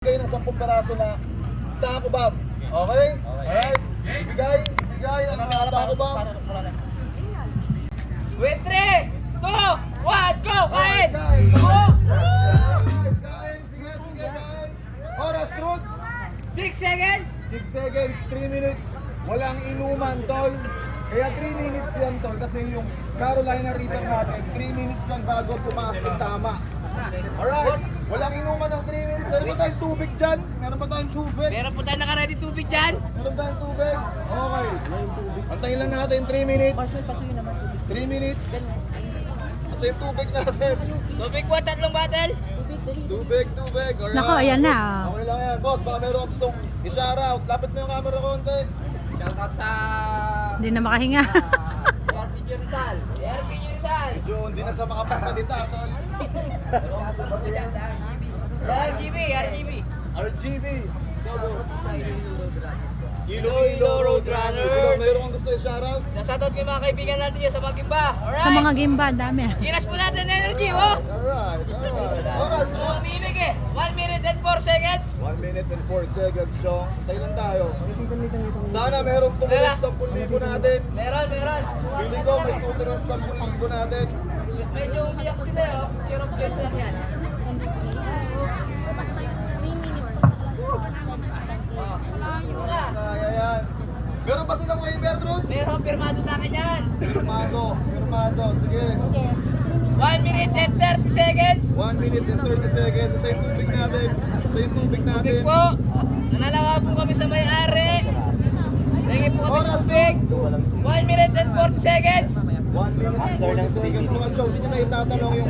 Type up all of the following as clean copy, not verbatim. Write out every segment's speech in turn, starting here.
Kayo ng 10 peraso na taco bomb. Okay? Alright? Bigay ang taco bomb. Wait, 3, 2, 1, go! Kain! Kain! Go! Sige, kain. Oras, Truds. 6 seconds! 6 seconds, 3 minutes. Walang inuman, tol. Kaya 3 minutes yan, tol. Kasi yung Carolina Reaper natin, 3 minutes yan bago pumasok tama. Alright? Walang inuman ng 3 minutes. Meron ba tayong tubig dyan? Meron ba tayong tubig? Meron po tayo naka-ready tubig dyan. Meron tayong tubig? Okay. Antayin lang natin 3 minutes. 3 minutes. Kasi yung tubig natin. Tubig po, 3 bottle. Tubig. Alright. Nako, ayan na. Okay lang yan. Boss, baka meron akong gustong i-shoutout. Lapit mo yung camera konti. Shoutout sa Hindi na makahinga. RPG Rizal. RPG Rizal. Medyo hindi na sa makapagsalita, tol. Sa RGB. RGB. Iloilo Roadrunners. Ikaw, meron kang gusto i-shoutout? Shoutout ko yung mga kaibigan natin dyan sa Magimba. Alright. Sa mga gimba, dami. Ginas po natin ng energy, oh. Alright. Oras, Ang umiibig eh. 1 minute and 4 seconds. 1 minute and 4 seconds, Chong. Antayin lang tayo. Sana merong tumulos 10,000 natin. Meron. Pili ko, may tumulos 10,000 natin. Medyo umiyak sila, oh. Zero place lang yan. Wala. Kaya yan. Meron ba silang waiver, Truds? Meron pirmado sa akin yan. Firmado. Sige. 1 minute and 30 seconds. 1 minute and 30 seconds. Sa yung tubig natin. Tubig po. Nanalawa po kami sa may-ari. Hingi po kami Oras, tubig. 1 minute and 40 seconds. 1 minute and 40 seconds. Mga show, hindi nyo na itatanong yung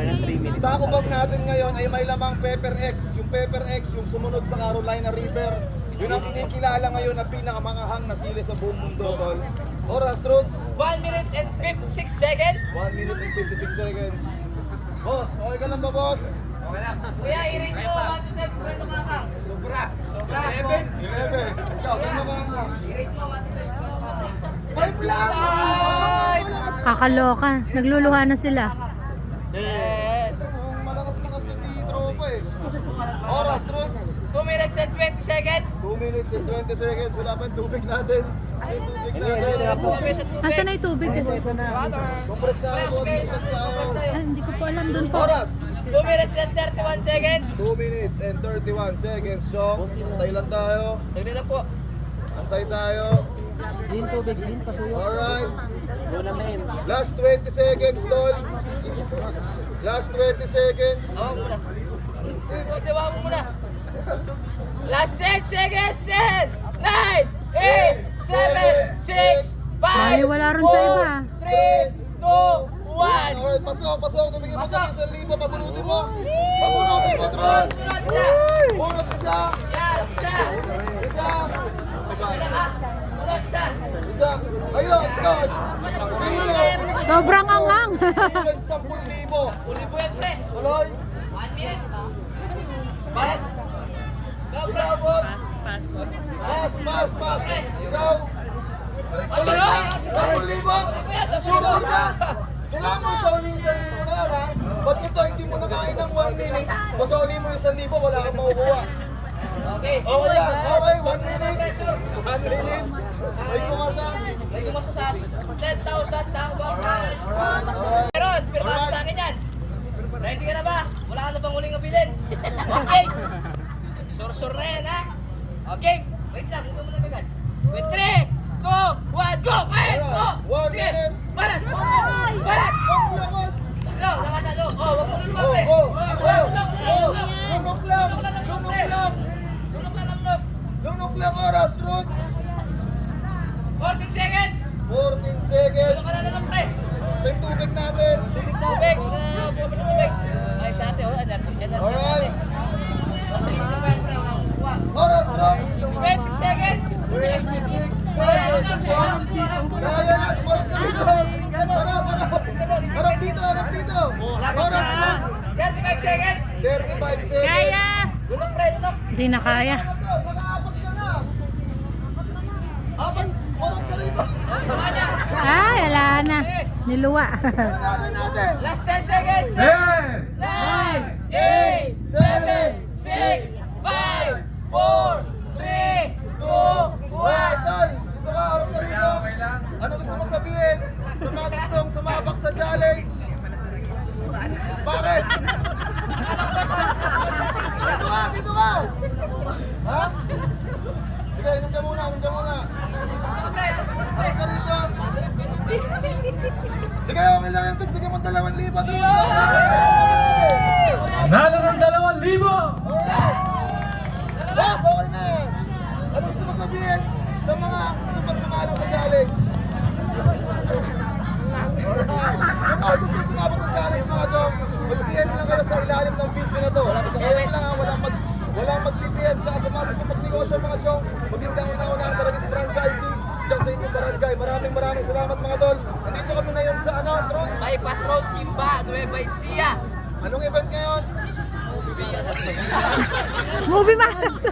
taco bomb natin ngayon ay may lamang Pepper X. Yung Pepper X, yung sumunod sa Carolina Reaper. Yun ang kinikilala ngayon na pinakamanghang na sili sa buong mundo, tol. Oras, Truth. 1 minute and 56 seconds. 1 minute and 56 seconds. Boss, okay ka lang ba, boss? Okay lang. Kuya, i-rate nyo. 1 to 10 kung gano'n kakang. Sobra. 11. Ikaw, ano ka nga? I-rate mo 1 to 10 kung gano'n kakang. 5 lang! Kakaloka. Nagluluha na sila. Malakas-lakas na si tropa eh. Oras, Truth. 2 minutes and 20 seconds. 2 minutes and 20 seconds. Wala pa yung tubig natin. Yung tubig natin. Tira po kami sa tubig. Asan na yung tubig? Compress na ako. Compress na ako. Ay, hindi ko po alam dun po. Oras. 2 minutes and 31 seconds. 2 minutes and 31 seconds, Chong. Antay lang tayo. Saglit lang po. Antay tayo. Din tubig din, pasuyo. Alright. Muna men. Last 20 seconds, tol. Last 20 seconds. Awag mo muna. Awag mo muna. Last 10 seconds. 10, 9, 8, 7, 6, 5, Bali, wala rin sa iba. 3, 2, 1. Alright, pasok. Tumigil mo sa 1,000. Pabunutin mo. Pabunutin mo, Tron. Sunod isa. Bunot isa. Yan, isa. Isa. Isa lang ha. Sunod isa. Isa. Ayun, Tron. Sino? Sobrang angang. Sino 10,000? Uli po yan, pre. Tuloy. 1 minute. Pass. Go, bro. Ikaw, boss. Pass. Ikaw. Ano yun? 10,000? Sure ka? Kailangan mo isoli yung 1,000 na yan, ha? Pag ito hindi mo nakain ng 1 minute, pasoli mo yung 1,000, wala kang makukuha. Okay. Okay yan. Okay, 1 minute. Pressure. 1 minute. May kumasa. May kumasa sa 10,000 taong bang challenge. Alright. Meron, pirmado sa akin yan. Ready ka na ba? Wala ka na bang huling abilin? Okay. Sur na yan, ha? Okay. Wait lang, huwag ka muna agad. With 3, 2, 1, go! Kain! Oh! 1 Sige! minute. Balat! Ang lakas. Saklo, nakasalo. Oh, wag mo nung Oh, pape. oh, Lunok lang. Lunok lang. Lunok lang oras, Truth. 14 seconds. 14 seconds. Lunok ka na lang, pre. Sa yung tubig natin. Tubig. Buwan na tubig. Ay, sa ate. Alright. Sa inyo na pre. Wala akong kuha. Oras, Truth. 26 seconds. 26 seconds. Kaya na. Harap dito. Oras, Truth. 35 seconds. 35 seconds. Lunok, pre. Lunok. Hindi na kaya. Nakaapat ka na. Apat. Harap ka rito. Kuha niya. Ay, wala na. Niluwa. Natin natin. Last 10 seconds. 10, 9, 8, 7, 6, 5, 4, 3, 2, 1. Tol, dito ka, harap ka rito. Ano gusto mo sabihin sa mga gustong sumabak sa challenge? Bakit? Dito ka! Ha? Sige, inom ka muna, inom ka muna. Harap ka rito. Sige, okay lang yan. Tapos bigyan mo 2,000. Nalo ng 2,000! Okay na yan. Ano gusto mo sabihin sa mga gusto pagsumalang sa challenge? Alright. Kung mga gusto sumabak sa challenge mga chong, mag-PM lang kayo sa ilalim ng video na to. PM lang ha, walang mag-PM. Tsaka sa mga gusto magnegosyo mga chong, maging kauna-una ang Travis Franchising dyan sa inyong barangay. Maraming salamat mga tol. Nandito kami ngayon sa ano, Trots? Bypass Road, Kimba, Nueva Ecija. Anong event ngayon? Movie ba? 100.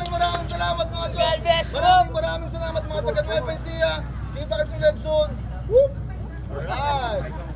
Maraming salamat mga chong. God bless. Maraming salamat mga taga Nueva Ecija. Kita kita ulit soon. Whoop! Alright.